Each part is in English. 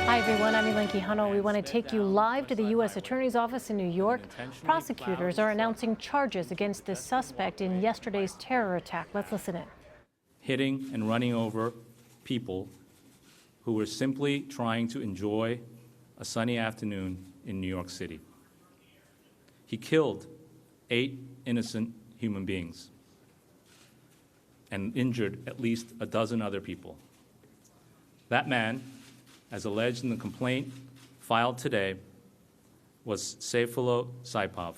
Hi, everyone. I'm Elaine Quijano. We want to take you live to the U.S. Attorney's Office in New York. Prosecutors are announcing charges against this suspect in yesterday's terror attack. Let's listen in. Hitting and running over people who were simply trying to enjoy a sunny afternoon in New York City. He killed 8 innocent human beings and injured at least a dozen other people. That man, as alleged in the complaint filed today, was Sayfullo Saipov.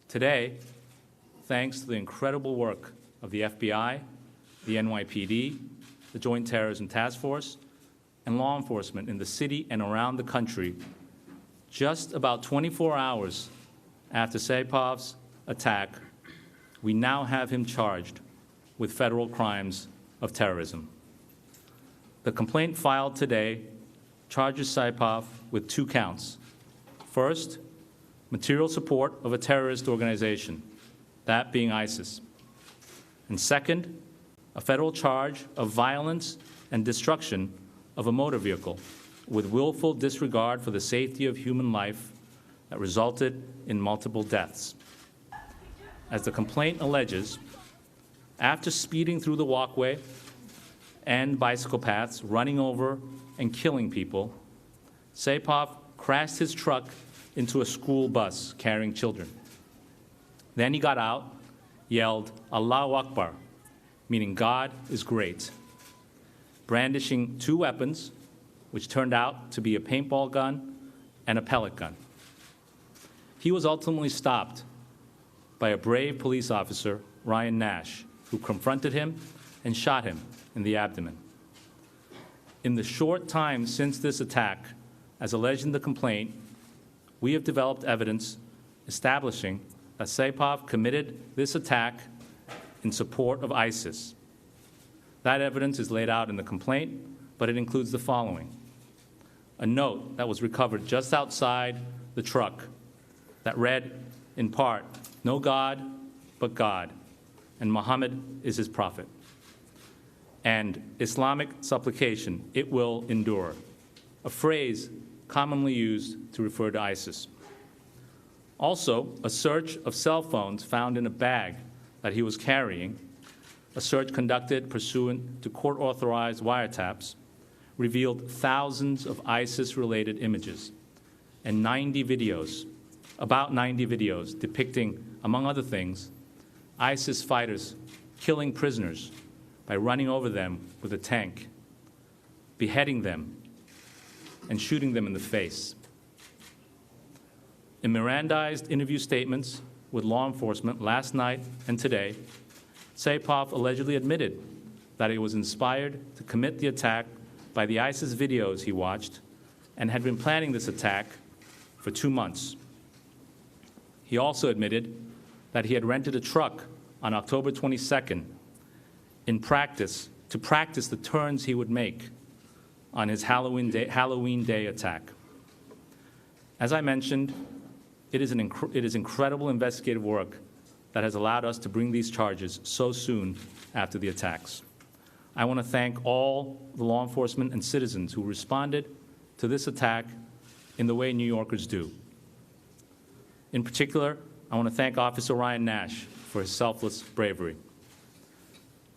Today, thanks to the incredible work of the FBI, the NYPD, the Joint Terrorism Task Force, and law enforcement in the city and around the country, just about 24 hours after Saipov's attack, we now have him charged with federal crimes of terrorism. The complaint filed today charges Saipov with 2 counts. First, material support of a terrorist organization, that being ISIS. And second, a federal charge of violence and destruction of a motor vehicle with willful disregard for the safety of human life that resulted in multiple deaths. As the complaint alleges, after speeding through the walkway and bicycle paths, running over and killing people, Saipov crashed his truck into a school bus carrying children. Then he got out, yelled, "Allahu Akbar," meaning God is great, brandishing 2 weapons, which turned out to be a paintball gun and a pellet gun. He was ultimately stopped by a brave police officer, Ryan Nash, who confronted him and shot him in the abdomen. In the short time since this attack, as alleged in the complaint, we have developed evidence establishing that Saipov committed this attack in support of ISIS. That evidence is laid out in the complaint, but it includes the following: a note that was recovered just outside the truck that read, in part, "No God but God, and Muhammad is his prophet," and Islamic supplication, "It will endure," a phrase commonly used to refer to ISIS. Also, a search of cell phones found in a bag that he was carrying, a search conducted pursuant to court-authorized wiretaps, revealed thousands of ISIS-related images and about 90 videos depicting, among other things, ISIS fighters killing prisoners by running over them with a tank, beheading them, and shooting them in the face. In Mirandized interview statements with law enforcement last night and today, Saipov allegedly admitted that he was inspired to commit the attack by the ISIS videos he watched and had been planning this attack for 2 months. He also admitted that he had rented a truck on October 22nd to practice the turns he would make on his Halloween Day attack. As I mentioned, it is incredible investigative work that has allowed us to bring these charges so soon after the attacks. I want to thank all the law enforcement and citizens who responded to this attack in the way New Yorkers do. In particular, I want to thank Officer Ryan Nash for his selfless bravery.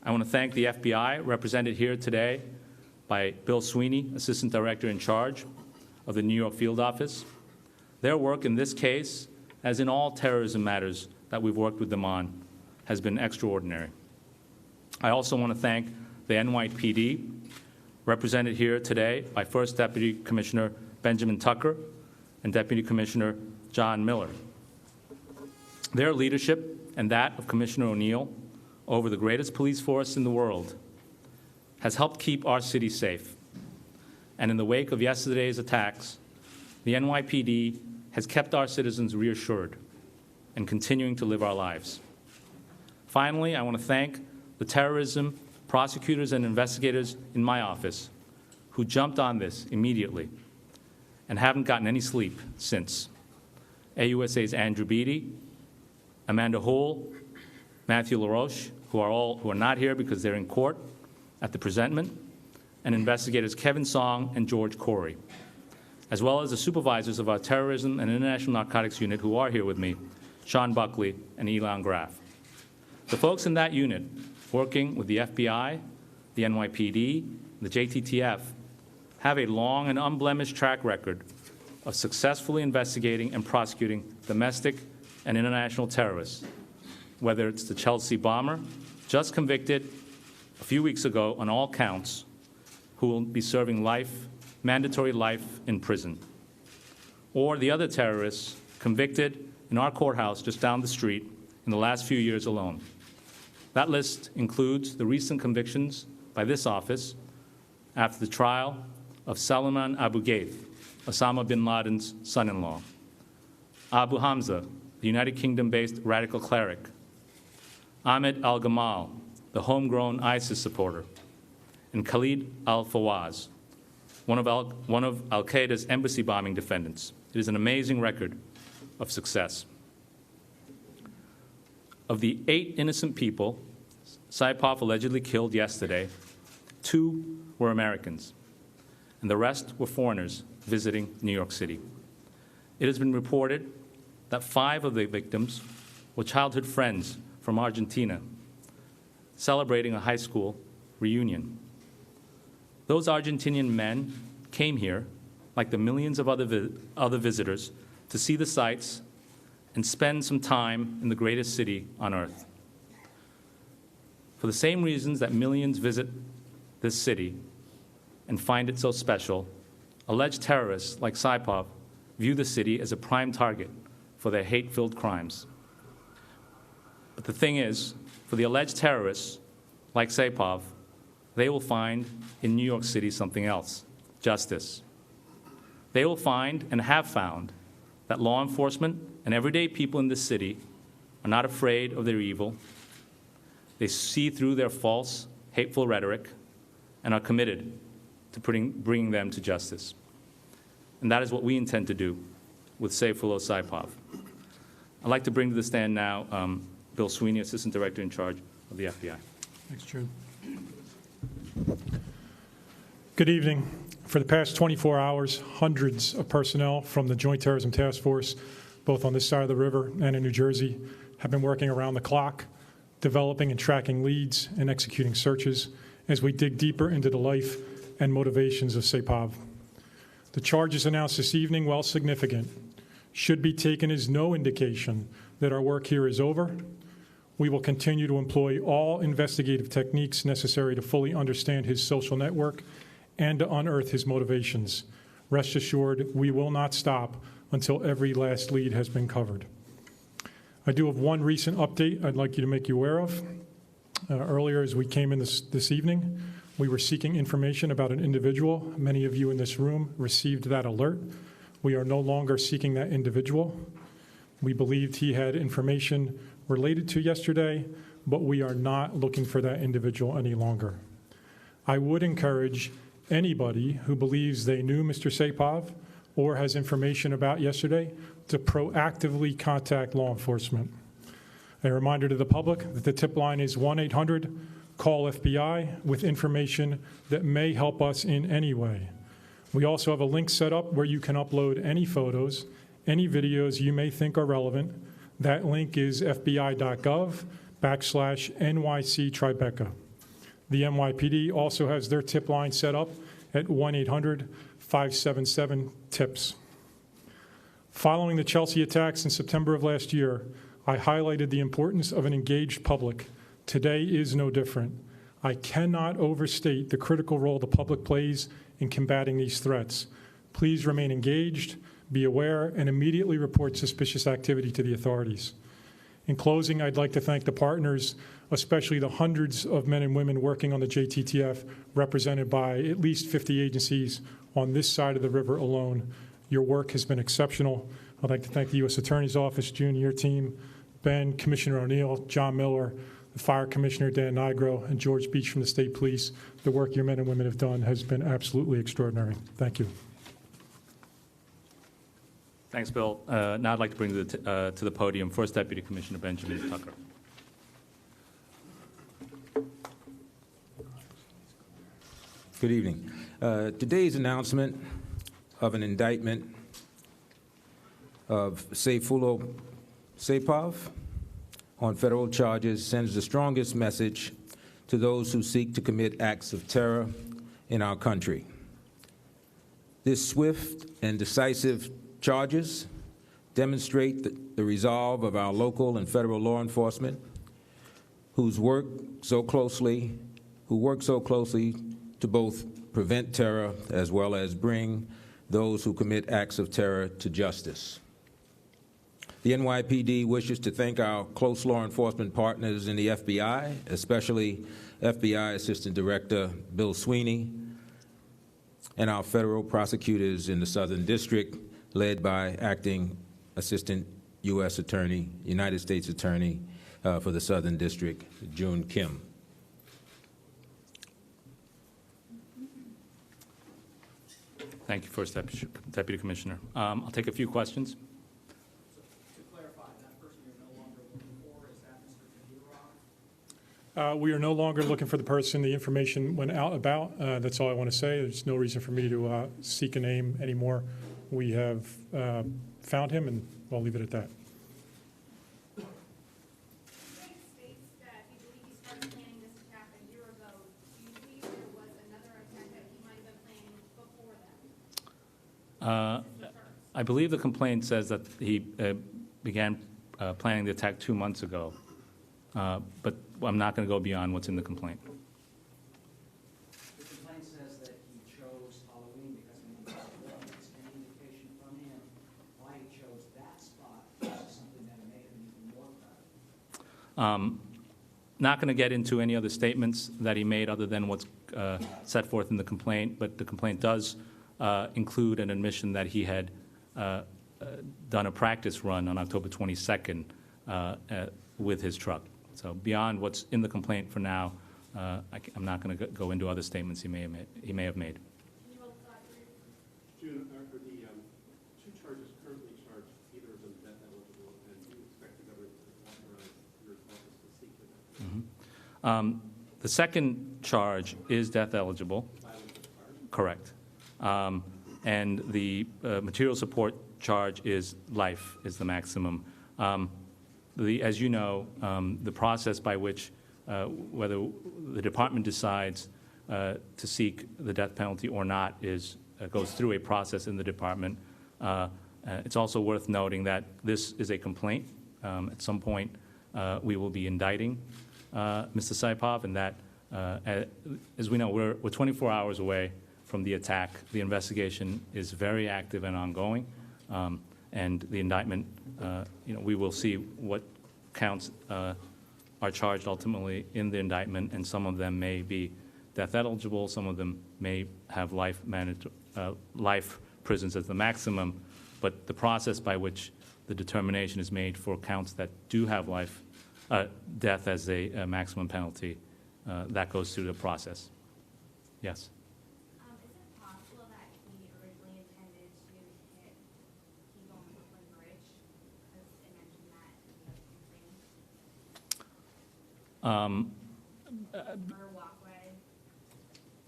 I want to thank the FBI, represented here today by Bill Sweeney, Assistant Director in charge of the New York Field Office. Their work in this case, as in all terrorism matters that we've worked with them on, has been extraordinary. I also want to thank the NYPD, represented here today by First Deputy Commissioner Benjamin Tucker and Deputy Commissioner John Miller. Their leadership and that of Commissioner O'Neill over the greatest police force in the world has helped keep our city safe. And in the wake of yesterday's attacks, the NYPD has kept our citizens reassured and continuing to live our lives. Finally, I want to thank the terrorism prosecutors and investigators in my office who jumped on this immediately and haven't gotten any sleep since. AUSA's Andrew Beatty, Amanda Hull, Matthew LaRoche, who are not here because they're in court at the presentment, and investigators Kevin Song and George Corey, as well as the supervisors of our Terrorism and International Narcotics Unit who are here with me, Sean Buckley and Elon Graff. The folks in that unit, working with the FBI, the NYPD, the JTTF, have a long and unblemished track record of successfully investigating and prosecuting domestic and international terrorists, whether it's the Chelsea bomber, just convicted a few weeks ago on all counts, who will be serving life, mandatory life in prison, or the other terrorists convicted in our courthouse just down the street in the last few years alone. That list includes the recent convictions by this office after the trial of Salman Abu Ghaith, Osama bin Laden's son-in-law, Abu Hamza, the United Kingdom-based radical cleric, Ahmed al-Gamal, the homegrown ISIS supporter, and Khalid al-Fawaz, one of al-Qaeda's embassy bombing defendants. It is an amazing record of success. Of the 8 innocent people Saipov allegedly killed yesterday, 2 were Americans, and the rest were foreigners visiting New York City. It has been reported that 5 of the victims were childhood friends from Argentina, celebrating a high school reunion. Those Argentinian men came here, like the millions of other visitors, to see the sights and spend some time in the greatest city on earth. For the same reasons that millions visit this city and find it so special, alleged terrorists like Saipov view the city as a prime target for their hate-filled crimes. But the thing is, for the alleged terrorists like Saipov, they will find in New York City something else: justice. They will find and have found that law enforcement and everyday people in this city are not afraid of their evil. They see through their false, hateful rhetoric and are committed to bringing them to justice. And that is what we intend to do with Sayfullo Saipov. I'd like to bring to the stand now Bill Sweeney, Assistant Director in charge of the FBI. Thanks, Chair. Good evening. For the past 24 hours, hundreds of personnel from the Joint Terrorism Task Force, both on this side of the river and in New Jersey, have been working around the clock, developing and tracking leads and executing searches as we dig deeper into the life and motivations of Saipov. The charges announced this evening, while significant, should be taken as no indication that our work here is over. We will continue to employ all investigative techniques necessary to fully understand his social network and to unearth his motivations. Rest assured, we will not stop until every last lead has been covered. I do have one recent update I'd like you to make you aware of. Earlier, as we came in this evening, we were seeking information about an individual. Many of you in this room received that alert. We are no longer seeking that individual. We believed he had information related to yesterday, but we are not looking for that individual any longer. I would encourage anybody who believes they knew Mr. Saipov or has information about yesterday to proactively contact law enforcement. A reminder to the public that the tip line is 1-800-CALL-FBI with information that may help us in any way. We also have a link set up where you can upload any photos, any videos you may think are relevant. That link is fbi.gov/NYC Tribeca. The NYPD also has their tip line set up at 1-800-577-TIPS. Following the Chelsea attacks in September of last year, I highlighted the importance of an engaged public. Today is no different. I cannot overstate the critical role the public plays in combating these threats. Please remain engaged, be aware, and immediately report suspicious activity to the authorities. In closing, I'd like to thank the partners, especially the hundreds of men and women working on the JTTF, represented by at least 50 agencies on this side of the river alone. Your work has been exceptional. I'd like to thank the U.S. Attorney's Office, June, your team, Ben, Commissioner O'Neill, John Miller, the Fire Commissioner, Dan Nigro, and George Beach from the State Police. The work your men and women have done has been absolutely extraordinary. Thank you. Thanks, Bill. Now I'd like to bring to the podium First Deputy Commissioner Benjamin Tucker. Good evening. Today's announcement of an indictment of Sayfullo Saipov on federal charges sends the strongest message to those who seek to commit acts of terror in our country. This swift and decisive charges demonstrate the resolve of our local and federal law enforcement who work so closely to both prevent terror as well as bring those who commit acts of terror to justice. The NYPD wishes to thank our close law enforcement partners in the FBI, especially FBI Assistant Director Bill Sweeney, and our federal prosecutors in the Southern District, led by Acting Assistant U.S. Attorney, United States Attorney for the Southern District, June Kim. Thank you, First Deputy Commissioner. I'll take a few questions. To clarify, that person you're no longer looking for, is that Mr. Hamidullaevic? We are no longer looking for the person the information went out about. That's all I want to say. There's no reason for me to seek a name anymore. We have found him, and I'll leave it at that. States that you believe he started planning this attack a year ago. Do you believe there was another attack that he might have been planning before that? I believe the complaint says that he began planning the attack 2 months ago, but I'm not going to go beyond what's in the complaint. The complaint says that he chose Halloween because he wanted to go. Is there any indication from him why he chose that spot versus something that may have been even more crowded? Not going to get into any other statements that he made other than what's set forth in the complaint, but the complaint does include an admission that he had done a practice run on October 22nd with his truck. So beyond what's in the complaint for now, I'm not going to go into other statements he may have made. June, are the two charges currently charged, either of them death eligible, and do you expect the government to authorize your office to seek the death? The second charge is death eligible. Correct. And the material support charge is life, is the maximum. As you know, the process by which whether the department decides to seek the death penalty or not goes through a process in the department. It's also worth noting that this is a complaint. At some point, we will be indicting Mr. Saipov, and that, as we know, we're 24 hours away from the attack. The investigation is very active and ongoing, and the indictment, we will see what counts are charged ultimately in the indictment, and some of them may be death eligible, some of them may have life prisons as the maximum, but the process by which the determination is made for counts that do have death as a maximum penalty, that goes through the process. Yes? Is it possible that he originally intended to hit people on Brooklyn Bridge? Because it mentioned that in the complaint. Or walkway?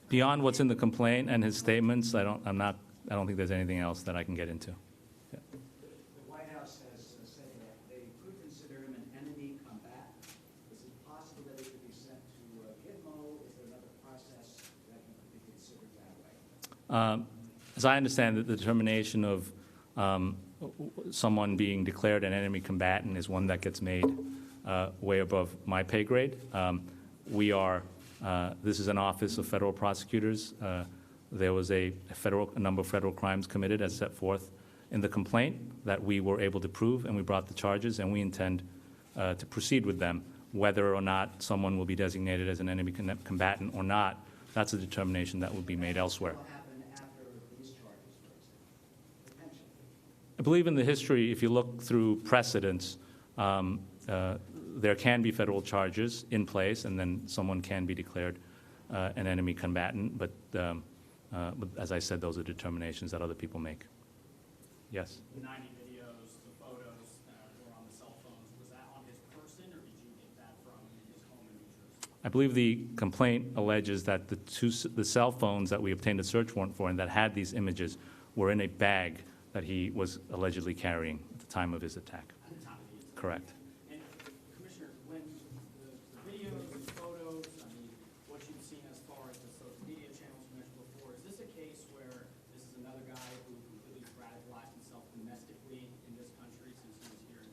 Beyond what's in the complaint and his statements, I don't think there's anything else that I can get into. The White House has said that they could consider him an enemy combatant. Is it possible that he could be sent to Gitmo? Is there another process that he could be considered that way? As I understand it, the determination of someone being declared an enemy combatant is one that gets made way above my pay grade. This is an office of federal prosecutors. There was a number of federal crimes committed as set forth in the complaint that we were able to prove, and we brought the charges, and we intend to proceed with them. Whether or not someone will be designated as an enemy combatant or not, that's a determination that will be made elsewhere. What will happen after these charges, for example? Potentially. I believe in the history, if you look through precedents, there can be federal charges in place, and then someone can be declared an enemy combatant. But as I said, those are determinations that other people make. Yes? The 90 videos, the photos that were on the cell phones, was that on his person, or did you get that from his home in New Jersey? I believe the complaint alleges that the cell phones that we obtained a search warrant for and that had these images were in a bag that he was allegedly carrying at the time of his attack. At the time of the incident. Correct. And Commissioner, when the videos, the photos, I mean, what you've seen as far as the social media channels you mentioned before, is this a case where this is another guy who completely radicalized himself domestically in this country since he was here in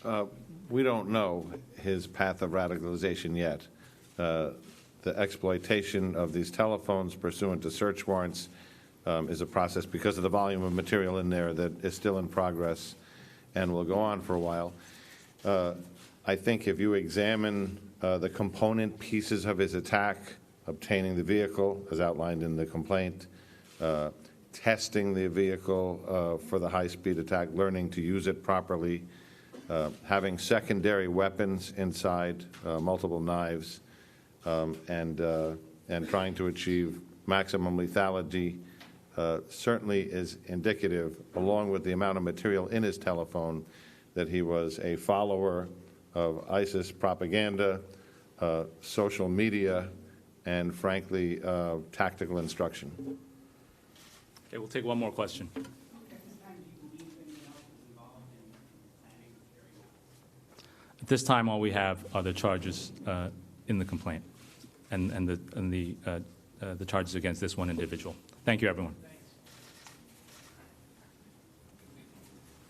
2010? We don't know his path of radicalization yet. The exploitation of these telephones pursuant to search warrants is a process because of the volume of material in there that is still in progress and will go on for a while. I think if you examine the component pieces of his attack, obtaining the vehicle as outlined in the complaint, testing the vehicle for the high-speed attack, learning to use it properly, having secondary weapons inside, multiple knives, and trying to achieve maximum lethality certainly is indicative, along with the amount of material in his telephone, that he was a follower of ISIS propaganda, social media, and frankly, tactical instruction. Okay, we'll take one more question. At this time, all we have are the charges in the complaint and the charges against this one individual. Thank you, everyone.